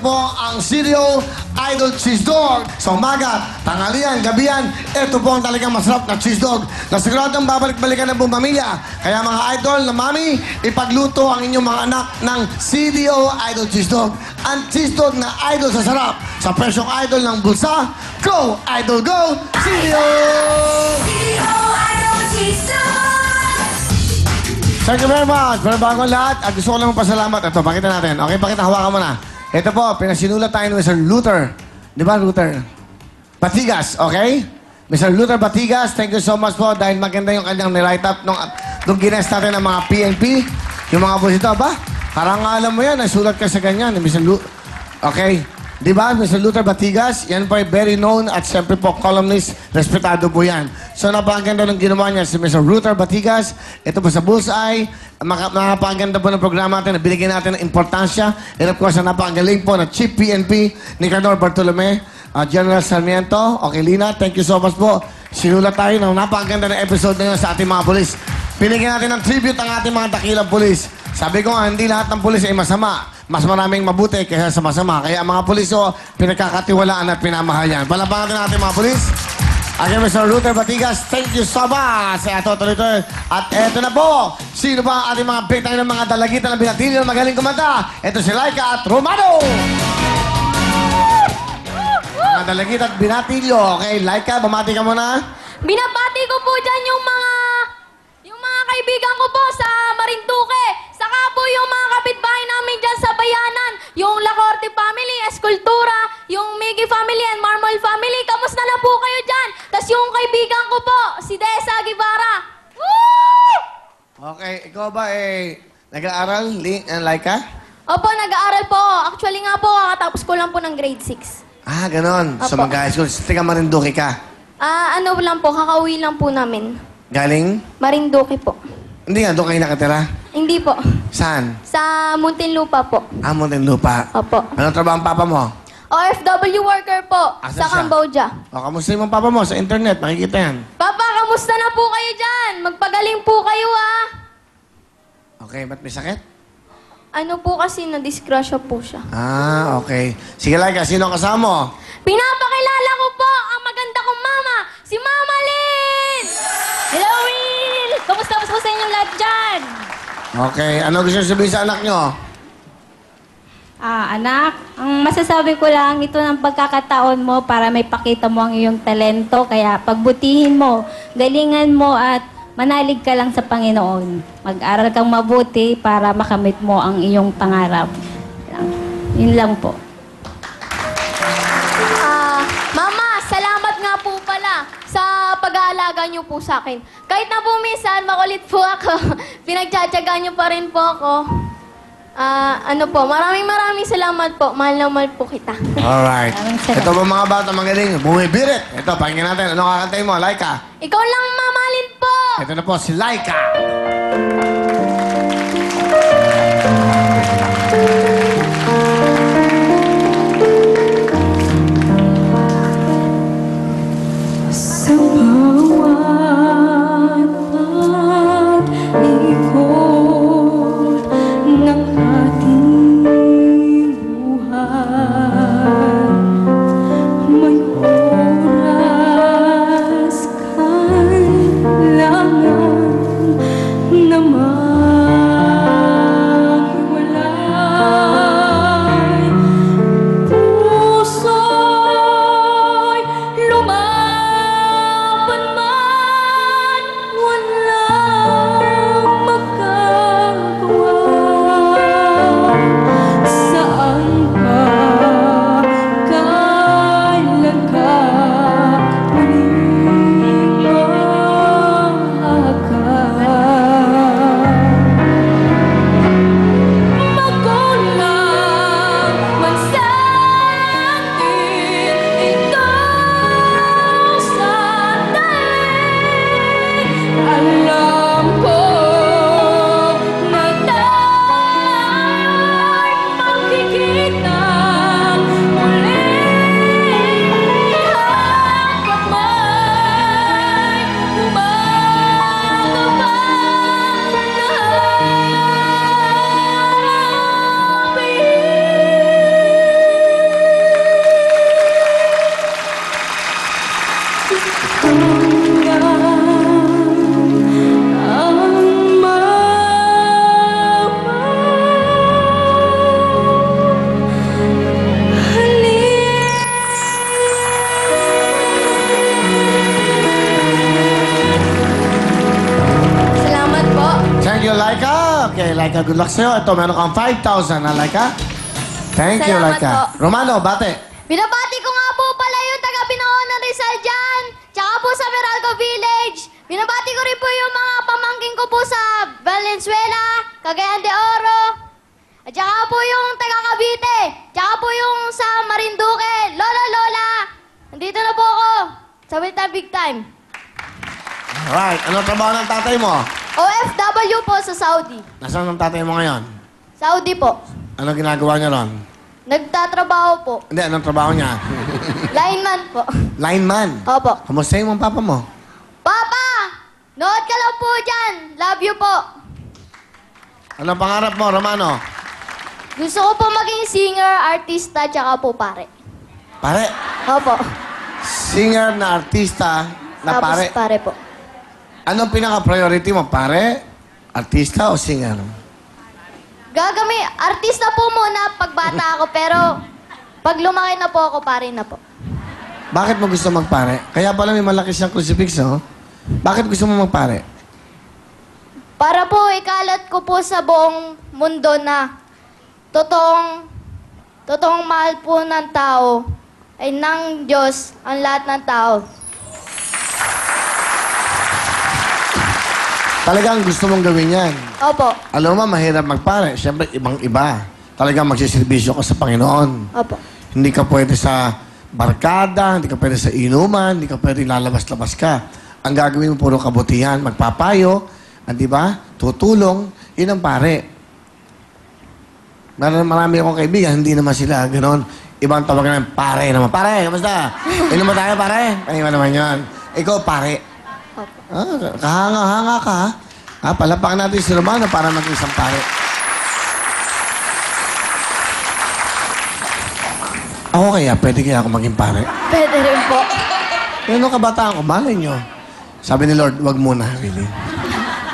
po ang CDO Idol Cheese Dog. Sa umaga, tanghalian, gabihan, ito po ang talagang masarap na cheese dog na siguradong babalik-balikan ng buong pamilya. Kaya mga idol na mami, ipagluto ang inyong mga anak ng CDO Idol Cheese Dog. Ang cheese dog na idol sa sarap. Sa presyong idol ng bulsa, go! Idol, go! CDO! CDO Idol Cheese Dog! Thank you very much. Pero bago ang lahat, at gusto ko lang pasalamat. Ito, pakita natin. Okay, pakita, hawakan mo na. Ito po, pinasinulat tayo ni Mr. Luther. Di ba, Luther? Batigas, okay? Mr. Luther Batigas, thank you so much po dahil maganda yung kanyang nilight up nung ginest natin ng mga PNP. Yung mga busito, ba? Parang alam mo yan, nasulat ka sa ganyan. Mr. Luther. Okay. Di ba, Mr. Luther Batigas? Yan po ay very known at siyempre po columnist, respetado po yan. So, napakaganda ng ginawa niya si Mr. Luther Batigas. Ito po sa Bullseye. Napakaganda po ng programa natin na binigyan natin ng importansya. And of course, napakagaling po na Chief PNP, Nicanor Bartolome, General Sarmiento. Okay, Lina, thank you so much po. Sinulat tayo ng napakaganda ng episode na yun sa ating mga polis. Binigyan natin ng tribute ang ating mga dakilang polis. Sabi ko nga, hindi lahat ng pulis ay masama. Mas maraming mabuti kaysa sa masama. Kaya ang mga pulis, pinagkakatiwalaan at pinamahalan. Palaban natin ang ating mga pulis. Again, Mr. Luther Batigas, thank you so much. Ito, tuloy-tuloy. At eto na po. Sino ba ang ating mga big time ng mga dalagitan na binatilyo na magaling kumanta? Ito si Laika at Romano. Mga dalagit at binatilyo. Okay, Laika, bumati ka muna. Binabati ko po dyan yung mga kaibigan ko po sa Marinduque. Saka po yung mga kapitbahay namin dyan sa Bayanan. Yung Lacorte family, Escultura, yung Miggy family and Marmol family. Kamusta na po kayo dyan? Tapos yung kaibigan ko po, si Desa Guevara. Woo! Okay, ikaw ba nag-aaral, Laika? Opo, nag-aaral po. Actually nga po, kakatapos ko lang po ng grade 6. Ah, ganon. So Opo. mag-high school. Tika Marinduque ka. Ano lang po, kakauwi lang po namin. Galing? Marinduque po. Hindi nga, doon kayo nakatira? Hindi po. Saan? Sa Muntinlupa po. Ah, Muntinlupa. Opo. Anong trabaho ang papa mo? OFW worker po Asan sa siya? Cambodia. O, kamusta yung papa mo sa internet? Makikita yan. Papa, kamusta na po kayo dyan? Magpagaling po kayo, ah. Okay, ba't may sakit? Ano po kasi, na-disgrasya po siya. Ah, okay. Sige, Laika, sino ang kasama mo? Pinapakilala ko po ang maganda kong mama, si Mama Lynn! Hello, Will! Kamusta po sa inyong lahat dyan? Okay, ano gusto sabihin sa anak nyo? Anak, ang masasabi ko lang, ito ng pagkakataon mo para may pakita mo ang iyong talento. Kaya pagbutihin mo, galingan mo at manalig ka lang sa Panginoon. Mag-aral kang mabuti para makamit mo ang iyong pangarap. Yun lang po. Mama, salamat nga po pala sa pag-aalaga niyo po sa akin. Kahit na po minsan, makulit po ako, pinagtsatsaga niyo pa rin po ako. Maraming salamat po. Mahal na mahal po kita. Alright. Maraming salamat. Ito ba mga bata magaling? Bumibirit. Ito, pakinggan natin. Ano kakantayin mo? Laika. Ikaw lang mamahalin po! Ito na po si Laika. Sa bawat pag-ikot ng ating buhay, may oras kailangan Laika. Good luck sa'yo. Ito, meron kang 5,000 na, Laika. Thank you, Salamat Laika. po. Romano, bate. Binabati ko nga po pala yung taga-Binoon ng Rizal dyan. Tsaka po sa Meralco Village. Binabati ko rin po yung mga pamangking ko po sa Valenzuela, Cagayan de Oro. At tsaka po yung taga-Cavite. Tsaka po yung sa Marinduque. Lola, Lola. Nandito na po ako. Sa Big Time. Alright. Ano trabaho ng tatay mo? OFW po sa Saudi. Nasaan ang tatay mo ngayon? Saudi po. Ano ginagawa niya ron? Nagtatrabaho po. Hindi, anong trabaho niya? Lineman po. Lineman. Opo. Kamusta yung mga papa mo? Papa! Nood ka lang po dyan. Love you po. Ano pangarap mo, Romano? Gusto ko po maging singer, artista, tsaka po pare. Pare. Opo. Singer na artista na Tapos pare. pare po. Anong pinaka-priority mo? Pare, artista o singer? Artista po muna pag bata ako, pero pag lumaki na po ako, pare na po. Bakit mo gusto magpare? Kaya pala may malaki siyang crucifix, oh. Bakit gusto mo magpare? Para po ikalat ko po sa buong mundo na totoong mahal po ng tao ay ng Diyos ang lahat ng tao. Talagang gusto mong gawin yan. Opo. Alam mo, mahirap magpare. Siyempre, ibang-iba. Talagang magsiservisyo ka sa Panginoon. Opo. Hindi ka pwede sa barkada, hindi ka pwede sa inuman, hindi ka pwede lalabas-labas ka. Ang gagawin mo, puro kabutihan, magpapayo, di ba? Tutulong, yun ang pare. Marami akong kaibigan, hindi naman sila gano'n. Ibang tawagan ng pare naman. Pare, kamusta? Inom ba tayo, pare? Ay, iba naman yun. Ikaw, pare. Kahanga-hanga ka, ha? Palapakan natin si Romano para maging isang pare. Ako kaya, pwede kaya ako maging pare? Pwede rin po. Ano kabataan ko, malay nyo. Sabi ni Lord, wag muna, really.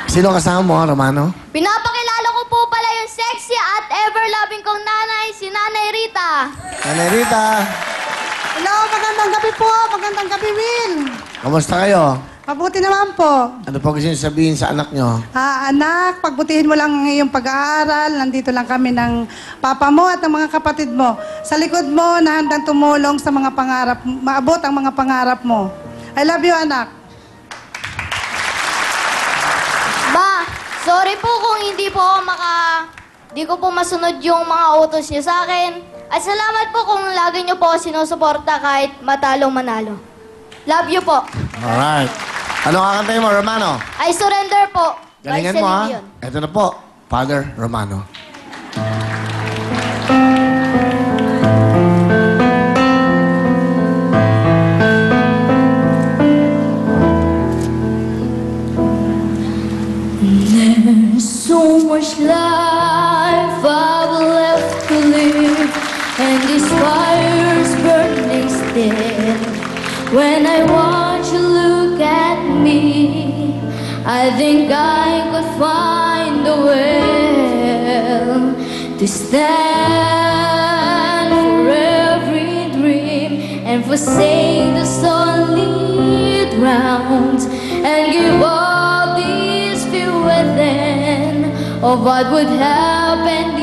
Sino kasama mo, Romano? Pinapakilala ko po pala yung sexy at ever-loving kong nanay, si Nanay Rita. Nanay Rita, Hello, magandang gabi po. Magandang gabi, Will. kamusta kayo? Mabuti naman po. Ano po gusto niyo sabihin sa anak nyo? Anak, pagbutihin mo lang ang iyong pag-aaral. Nandito lang kami ng papa mo at ng mga kapatid mo. Sa likod mo na handang tumulong sa mga pangarap, maabot ang mga pangarap mo. I love you, anak. Ma, sorry po kung hindi po ako di ko po masunod yung mga utos niyo sa akin. At salamat po kung lagi niyo po ako sinusuporta kahit matalong manalo. Love you po. Alright. Ano kakantayin mo, Romano? I surrender po. By Galingan mo, ha? Celine Dion. Ito na po, Father Romano. So much life I've left to live, and this fire's burning still. When I watch you look at me, I think I could find a will to stand for every dream and forsake the solid ground and give up these few within of what would happen